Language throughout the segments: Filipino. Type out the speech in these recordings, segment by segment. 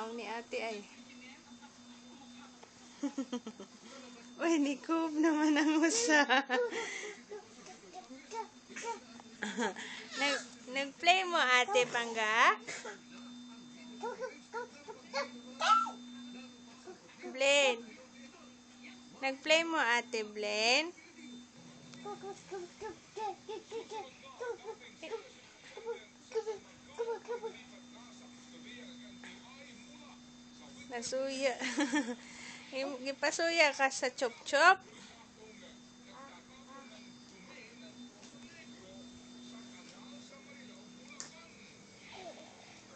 Tabang ni ate ay. Uy, nikob naman ang usa. Nag-play mo ate Pangga? Blaine. Nag-play mo ate Blaine? Nasuya. Gipasuya ka sa chop-chop?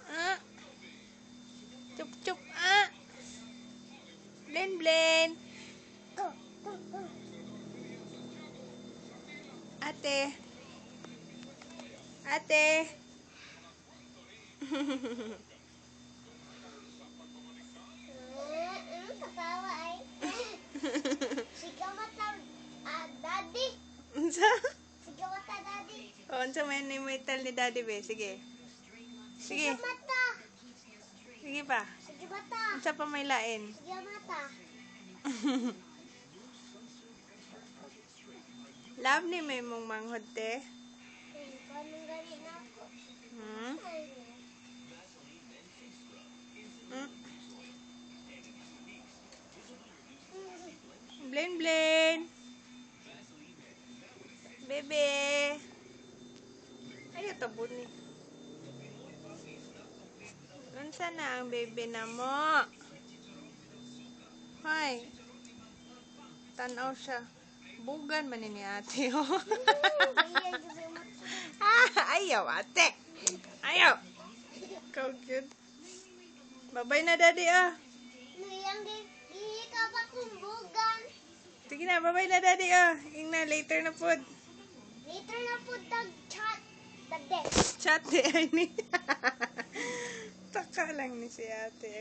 Ah. Chop-chop ah. Blaine, Blaine. Ate. Ate. Sigaw mata, daddy. Unsa? Sigaw mata, daddy. O, unsa man ni metal ni daddy be? Sige. Sige. Sigaw mata. Sige pa. Sigaw mata. Unsa pa may lain? Sigaw mata. Love ni may mong manghod te. Anong gani na ako? Hmm? Hmm? Blaine, Blaine. Bebe. Ay, tabon ni. Unsa na ang bebe na mo? Hoy. Tanaw siya. Bugan man ni ate. Oh. Ayaw ate. Ayaw. Ikaw cute. Babay na daddy ah. Nuyang di ka pa kumbugan. Sige na, babay na daddy ah. Ingna, later na pod. Later na po tag-chat. Tag-desk. Chat di ay ni. Taka lang ni si ate.